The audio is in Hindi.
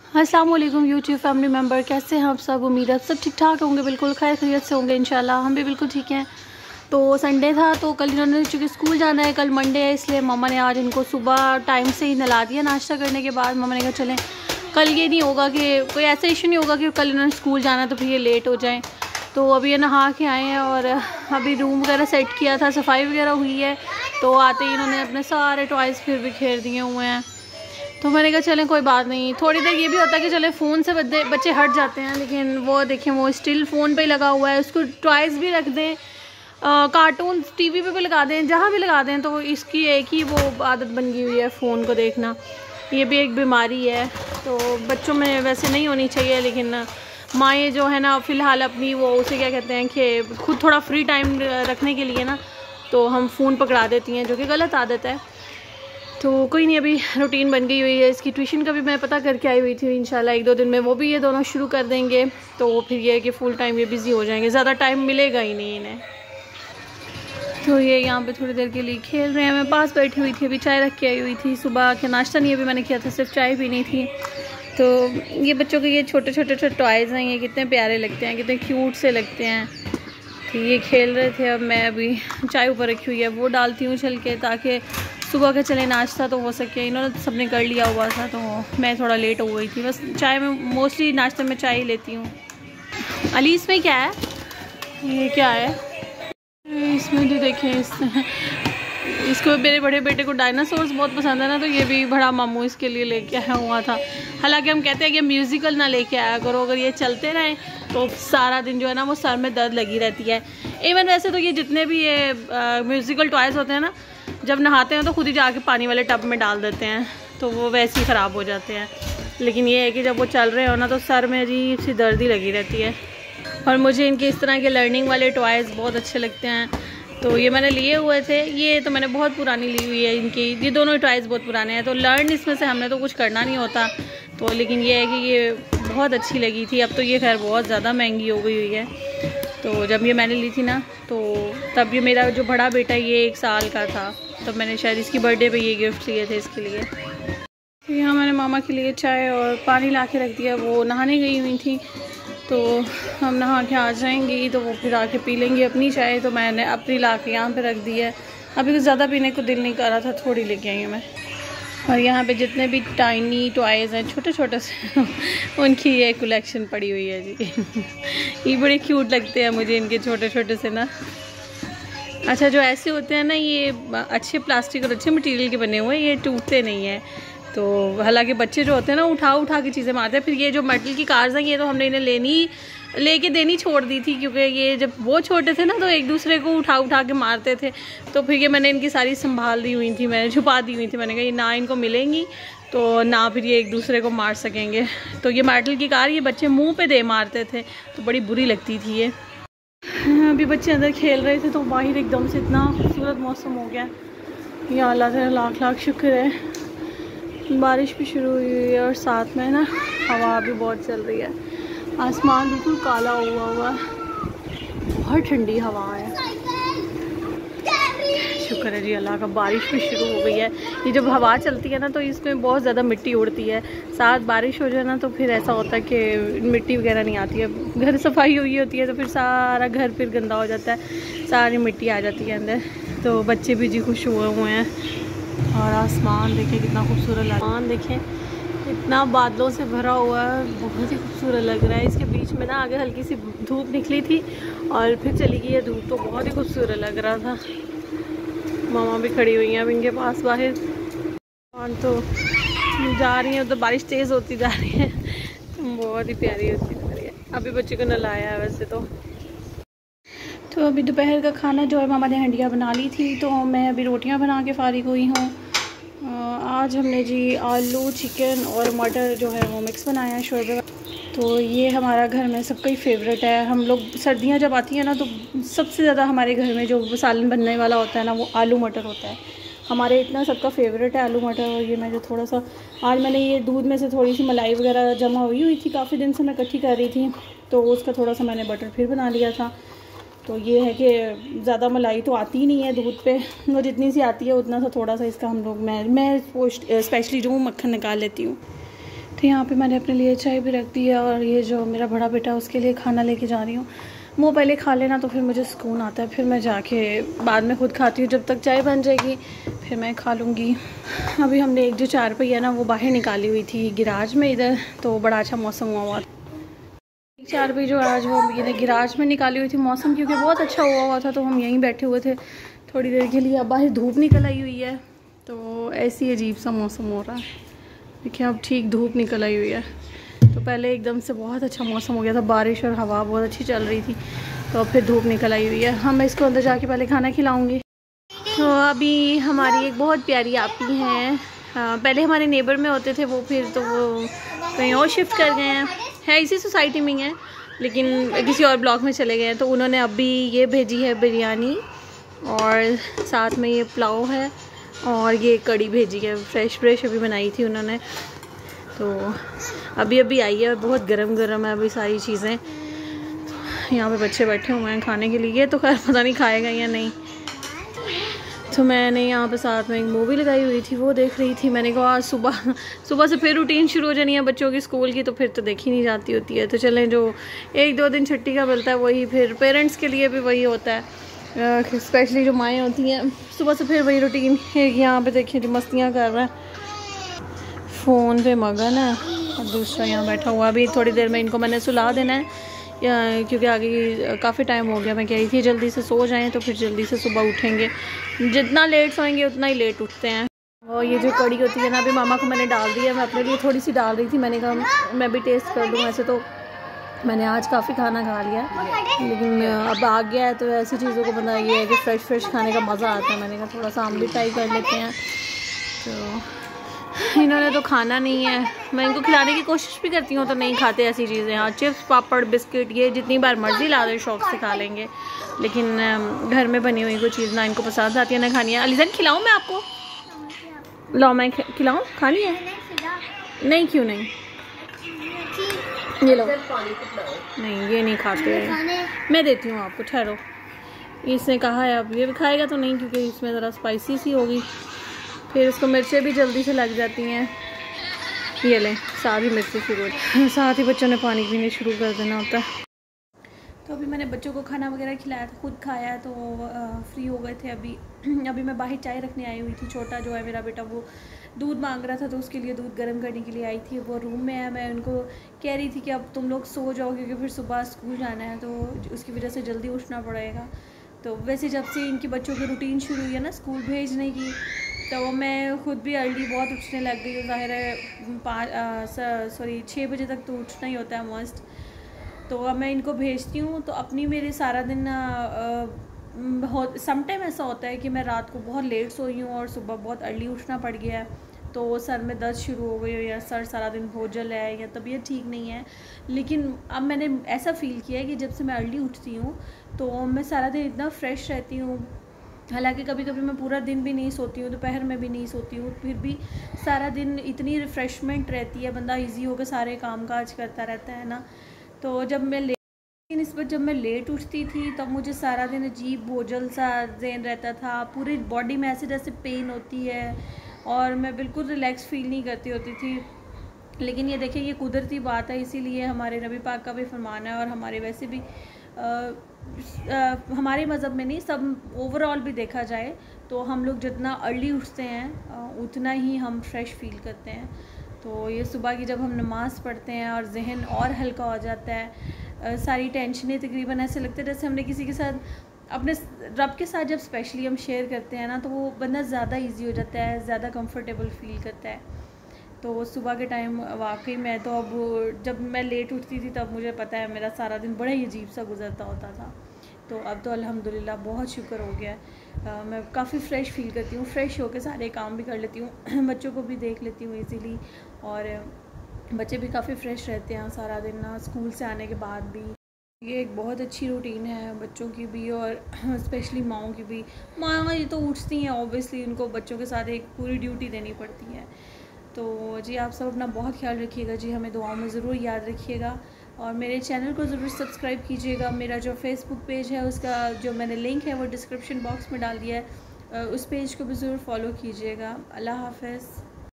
अस्सलाम वालेकुम यूट्यूब फैमिली मेम्बर, कैसे हैं आप सब। उम्मीद है सब ठीक ठाक होंगे, बिल्कुल खैर खैरियत से होंगे इंशाल्लाह। हम भी बिल्कुल ठीक हैं। तो संडे था तो कल इन्होंने चूँकि स्कूल जाना है, कल मंडे है, इसलिए मम्मा ने आज इनको सुबह टाइम से ही नला दिया। नाश्ता करने के बाद मम्मा ने कहा चलें, कल ये नहीं होगा कि कोई ऐसा इशू नहीं होगा कि कल इन्होंने स्कूल जाना तो फिर ये लेट हो जाएँ। तो अभी ये नहा के आए हैं और अभी रूम वगैरह सेट किया था, सफाई वगैरह हुई है। तो आते ही इन्होंने अपने सारे टॉयज़ फिर बिखेर दिए हुए हैं। तो मैंने कहा चलें कोई बात नहीं, थोड़ी देर ये भी होता है कि चलें फ़ोन से बच्चे हट जाते हैं, लेकिन वो देखें वो स्टिल फ़ोन पे ही लगा हुआ है। उसको टॉयज़ भी रख दें, कार्टून टीवी पे भी लगा दें, जहाँ भी लगा दें, तो इसकी एक ही वो आदत बन गई हुई है फ़ोन को देखना। ये भी एक बीमारी है, तो बच्चों में वैसे नहीं होनी चाहिए, लेकिन माएँ जो है ना फ़िलहाल अपनी वो उसे क्या कहते हैं कि खुद थोड़ा फ्री टाइम रखने के लिए ना तो हम फ़ोन पकड़ा देती हैं, जो कि गलत आदत है। तो कोई नहीं, अभी रूटीन बन गई हुई है। इसकी ट्यूशन का भी मैं पता करके आई हुई थी, इंशाल्लाह 1-2 दिन में वो भी ये दोनों शुरू कर देंगे। तो फिर ये है कि फ़ुल टाइम ये बिज़ी हो जाएंगे, ज़्यादा टाइम मिलेगा ही नहीं इन्हें। तो ये यहाँ पे थोड़ी देर के लिए खेल रहे हैं। मैं पास बैठी हुई थी, अभी चाय रख के आई हुई थी। सुबह के नाश्ता नहीं अभी मैंने किया था, सिर्फ चाय पीनी थी। तो ये बच्चों के ये छोटे छोटे टॉयज़ हैं, ये कितने प्यारे लगते हैं, कितने क्यूट से लगते हैं। तो ये खेल रहे थे। अब मैं अभी चाय ऊपर रखी हुई है, वो डालती हूँ चल के, ताकि सुबह के चले नाश्ता तो हो सके। इन्होंने सबने कर लिया हुआ था तो मैं थोड़ा लेट हो गई थी। बस चाय में मोस्टली नाश्ते में चाय ही लेती हूँ। अली इसमें क्या है, ये क्या है इसमें जो देखें, इसको मेरे बड़े बेटे को डायनासोर्स बहुत पसंद है ना, तो ये भी बड़ा मामू इसके लिए लेके आया हुआ था। हालांकि हम कहते हैं कि म्यूज़िकल ना लेके आया करो, अगर ये चलते रहें तो सारा दिन जो है ना वो सर में दर्द लगी रहती है। इवन वैसे तो ये जितने भी ये म्यूज़िकल टॉयज़ होते हैं ना, जब नहाते हैं तो खुद ही जाके पानी वाले टब में डाल देते हैं, तो वो वैसे ही ख़राब हो जाते हैं। लेकिन ये है कि जब वो चल रहे हो ना तो सर में अजीब सी दर्द ही लगी रहती है। और मुझे इनके इस तरह के लर्निंग वाले टॉयज़ बहुत अच्छे लगते हैं, तो ये मैंने लिए हुए थे। ये तो मैंने बहुत पुरानी ली हुई है इनकी, ये दोनों टॉयज़ बहुत पुराने हैं। तो लर्न इसमें से हमने तो कुछ करना नहीं होता, तो लेकिन ये है कि ये बहुत अच्छी लगी थी। अब तो ये खैर बहुत ज़्यादा महंगी हो गई हुई है। तो जब ये मैंने ली थी ना तो तब ये मेरा जो बड़ा बेटा ये 1 साल का था, तब मैंने शायद इसकी बर्थडे पे ये गिफ्ट लिए थे इसके लिए। तो यहाँ मैंने मामा के लिए चाय और पानी ला के रख दिया। वो नहाने गई हुई थी, तो हम नहा के आ जाएंगी तो वो फिर आके पी लेंगी अपनी चाय। तो मैंने अपनी ला के यहाँ पे रख दी है। अभी कुछ ज़्यादा पीने को दिल नहीं कर रहा था, थोड़ी लेके आई हूँ मैं। और यहाँ पे जितने भी टाइनी टॉयज़ हैं छोटे छोटे से उनकी ये कलेक्शन पड़ी हुई है जी। ये बड़े क्यूट लगते हैं मुझे इनके छोटे छोटे से ना। अच्छा, जो ऐसे होते हैं ना ये अच्छे प्लास्टिक और अच्छे मटेरियल के बने हुए, ये टूटते नहीं हैं। तो हालांकि बच्चे जो होते हैं ना उठा के चीज़ें मारते हैं। फिर ये जो मेटल की कार्स हैं, ये तो हमने इन्हें लेके देनी छोड़ दी थी, क्योंकि ये जब वो छोटे थे ना तो एक दूसरे को उठा के मारते थे। तो फिर ये मैंने इनकी सारी संभाल दी हुई थी, मैंने छुपा दी हुई थी। मैंने कहा ये ना इनको मिलेंगी तो ना फिर ये एक दूसरे को मार सकेंगे। तो ये मेटल की कार ये बच्चे मुँह पे दे मारते थे, तो बड़ी बुरी लगती थी ये। अभी बच्चे अंदर खेल रहे थे तो बाहर एकदम से इतना खूबसूरत मौसम हो गया। या अल्लाह तेरा लाख लाख शुक्र है। बारिश भी शुरू हुई है और साथ में ना हवा भी बहुत चल रही है। आसमान बिल्कुल काला हुआ, बहुत ठंडी हवा है। शुक्र है जी अल्लाह का, बारिश भी शुरू हो गई है। ये जब हवा चलती है ना तो इसमें बहुत ज़्यादा मिट्टी उड़ती है। साथ बारिश हो जाए ना तो फिर ऐसा होता है कि मिट्टी वगैरह नहीं आती है। घर सफाई हुई होती है तो फिर सारा घर फिर गंदा हो जाता है, सारी मिट्टी आ जाती है अंदर। तो बच्चे भी जी खुश हुए हैं। और आसमान देखें कितना खूबसूरत, आसमान देखें इतना बादलों से भरा हुआ है, बहुत ही खूबसूरत लग रहा है। इसके बीच में ना आगे हल्की सी धूप निकली थी और फिर चली गई है धूप, तो बहुत ही खूबसूरत लग रहा था। मामा भी खड़ी हुई हैं अब इनके पास बाहर, और तो जा रही हैं उधर, बारिश तेज़ होती जा रही है, बहुत ही प्यारी होती जा रही है। अभी बच्चे को नलाया है वैसे तो अभी दोपहर का खाना जो है मामा ने हंडिया बना ली थी, तो मैं अभी रोटियां बना के फारिग हुई हूँ। आज हमने जी आलू, चिकन और मटर जो है वो मिक्स बनाया है शोरबे। तो ये हमारा घर में सबका ही फेवरेट है। हम लोग सर्दियाँ जब आती हैं ना तो सबसे ज़्यादा हमारे घर में जो सालन बनने वाला होता है ना वो आलू मटर होता है। हमारे इतना सबका फेवरेट है आलू मटर। और ये मैं जो थोड़ा सा आज मैंने ये दूध में से थोड़ी सी मलाई वगैरह जमा हुई थी, काफ़ी दिन से मैं इकट्ठी कर रही थी, तो उसका थोड़ा सा मैंने बटर फिर बना लिया था। तो ये है कि ज़्यादा मलाई तो आती ही नहीं है दूध पे, वो जितनी सी आती है उतना सा थोड़ा सा इसका हम लोग मैं वो स्पेशली जो मक्खन निकाल लेती हूँ। तो यहाँ पे मैंने अपने लिए चाय भी रख दी है और ये जो मेरा बड़ा बेटा उसके लिए खाना लेके जा रही हूँ। वो पहले खा लेना तो फिर मुझे सुकून आता है, फिर मैं जाके बाद में खुद खाती हूँ। जब तक चाय बन जाएगी फिर मैं खा लूँगी। अभी हमने एक जो चारपाई है ना वो बाहर निकाली हुई थी गिराज में इधर, तो बड़ा अच्छा मौसम हुआ चारपाई जो आज वो ये गिराज में निकाली हुई थी, मौसम क्योंकि बहुत अच्छा हुआ था तो हम यहीं बैठे हुए थे थोड़ी देर के लिए। अब बाहर धूप निकल आई हुई है तो ऐसी अजीब सा मौसम हो रहा है। देखिए अब ठीक धूप निकल आई हुई है। तो पहले एकदम से बहुत अच्छा मौसम हो गया था, बारिश और हवा बहुत अच्छी चल रही थी, तो फिर धूप निकल आई हुई है। हम इसको अंदर जाके पहले खाना खिलाऊंगी। तो अभी हमारी एक बहुत प्यारी आपी हैं, पहले हमारे नेबर में होते थे वो, फिर तो वो कहीं और शिफ्ट कर गए हैं, है इसी सोसाइटी में हैं लेकिन किसी और ब्लॉक में चले गए हैं। तो उन्होंने अभी ये भेजी है बिरयानी और साथ में ये पुलाव है और ये कड़ी भेजी है, फ्रेश अभी बनाई थी उन्होंने। तो अभी आई है, बहुत गरम गरम है अभी सारी चीज़ें। यहाँ पे बच्चे बैठे हुए हैं खाने के लिए, ये तो खैर पता नहीं खाएगा या नहीं। तो मैंने यहाँ पे साथ में एक मूवी लगाई हुई थी वो देख रही थी। मैंने कहा आज सुबह से फिर रूटीन शुरू हो जानी है बच्चों की स्कूल की, तो फिर तो देखी नहीं जाती होती है। तो चलें जो 1-2 दिन छुट्टी का मिलता है वही फिर पेरेंट्स के लिए भी वही होता है, स्पेशली जो माएँ होती हैं सुबह से फिर वही रूटीन है। यहाँ पे देखिए जो मस्तियाँ कर रहा है, फ़ोन पे मगन है, और दूसरा यहाँ बैठा हुआ। अभी थोड़ी देर में इनको मैंने सुला देना है क्योंकि आगे काफ़ी टाइम हो गया। मैं कह रही थी जल्दी से सो जाएं तो फिर जल्दी से सुबह उठेंगे, जितना लेट सोएंगे उतना ही लेट उठते हैं। और ये जो कड़ी होती है ना अभी मामा को मैंने डाल दी है, मैं अपने लिए थोड़ी सी डाल रही थी, मैंने कहा मैं भी टेस्ट कर लूँ। वैसे तो मैंने आज काफ़ी खाना खा लिया लेकिन अब आ गया है तो ऐसी चीज़ों को बना ये है कि फ्रेश खाने का मज़ा आता है। मैंने कहा थोड़ा सा हम भी ट्राई कर लेते हैं। तो इन्होंने तो खाना नहीं है, मैं इनको खिलाने की कोशिश भी करती हूँ तो नहीं खाते ऐसी चीज़ें। हाँ चिप्स पापड़ बिस्किट ये जितनी बार मर्ज़ी ला दे शौक़ से खा लेंगे, लेकिन घर में बनी हुई कोई चीज़ ना इनको पसंद आती है ना खानी है। अलीज़न खिलाऊँ मैं आपको? लाओ मैं खिलाऊँ, खानी है? नहीं क्यों नहीं, ये लो। नहीं ये नहीं खाते, मैं देती हूँ आपको, ठहरो। इसने कहा है अब ये भी खाएगा तो नहीं, क्योंकि इसमें ज़रा स्पाइसी सी होगी, फिर उसको मिर्चें भी जल्दी से लग जाती हैं। ये लें साथ ही मिर्चें शुरू हो, साथ ही बच्चों ने पानी पीने शुरू कर देना होता है। तो अभी मैंने बच्चों को खाना वगैरह खिलाया था, खुद खाया, तो फ्री हो गए थे। अभी मैं बाहर चाय रखने आई हुई थी। छोटा जो है मेरा बेटा वो दूध मांग रहा था तो उसके लिए दूध गर्म करने के लिए आई थी। वो रूम में है, मैं उनको कह रही थी कि अब तुम लोग सो जाओ क्योंकि फिर सुबह स्कूल जाना है, तो उसकी वजह से जल्दी उठना पड़ेगा। तो वैसे जब से इनकी बच्चों की रूटीन शुरू हुई है ना स्कूल भेजने की, तो मैं ख़ुद भी अर्ली बहुत उठने लग गई। ज़ाहिर है 6 बजे तक तो उठना ही होता है मस्ट। तो अब मैं इनको भेजती हूँ तो अपनी मेरे सारा दिन समटाइम ऐसा होता है कि मैं रात को बहुत लेट सोई हूँ और सुबह बहुत अर्ली उठना पड़ गया है, तो सर में दर्द शुरू हो गई हो या सर सारा दिन बोझल है या तबीयत ठीक नहीं है। लेकिन अब मैंने ऐसा फ़ील किया है कि जब से मैं अर्ली उठती हूँ तो मैं सारा दिन इतना फ्रेश रहती हूँ। हालांकि कभी कभी मैं पूरा दिन भी नहीं सोती हूँ, दोपहर में भी नहीं सोती हूँ, फिर भी सारा दिन इतनी रिफ़्रेशमेंट रहती है, बंदा इजी होकर सारे काम काज करता रहता है ना। तो जब मैं लेट उठती थी तब मुझे सारा दिन अजीब बोझल सा ज़हन रहता था, पूरी बॉडी में ऐसे जैसे पेन होती है और मैं बिल्कुल रिलैक्स फील नहीं करती होती थी। लेकिन ये देखिए ये कुदरती बात है, इसीलिए हमारे नबी पाक का भी फरमान है और हमारे वैसे भी हमारे मज़हब में नहीं, सब ओवरऑल भी देखा जाए तो हम लोग जितना अर्ली उठते हैं उतना ही हम फ्रेश फील करते हैं। तो ये सुबह की जब हम नमाज़ पढ़ते हैं और जहन और हल्का हो जाता है, सारी टेंशनें तकरीबन ऐसे लगता है जैसे हमने किसी के साथ अपने रब के साथ जब स्पेशली हम शेयर करते हैं ना, तो वो बंदा ज़्यादा इजी हो जाता है, ज़्यादा कंफर्टेबल फील करता है। तो सुबह के टाइम वाकई मैं तो अब जब मैं लेट उठती थी तब मुझे पता है मेरा सारा दिन बड़ा ही अजीब सा गुजरता होता था। तो अब तो अल्हम्दुलिल्लाह बहुत शुक्र हो गया है, मैं काफ़ी फ़्रेश फील करती हूँ, फ़्रेश होकर सारे काम भी कर लेती हूँ बच्चों को भी देख लेती हूँ इजीली, और बच्चे भी काफ़ी फ़्रेश रहते हैं सारा दिन ना स्कूल से आने के बाद भी। ये एक बहुत अच्छी रूटीन है बच्चों की भी और स्पेशली माओं की भी। माँ ये तो उठती हैं ऑब्वियसली, उनको बच्चों के साथ एक पूरी ड्यूटी देनी पड़ती है। तो जी आप सब अपना बहुत ख्याल रखिएगा जी, हमें दुआओं में ज़रूर याद रखिएगा और मेरे चैनल को ज़रूर सब्सक्राइब कीजिएगा। मेरा जो फेसबुक पेज है उसका जो मैंने लिंक है वो डिस्क्रिप्शन बॉक्स में डाल दिया है, उस पेज को भी ज़रूर फॉलो कीजिएगा। अल्लाह हाफ़िज़।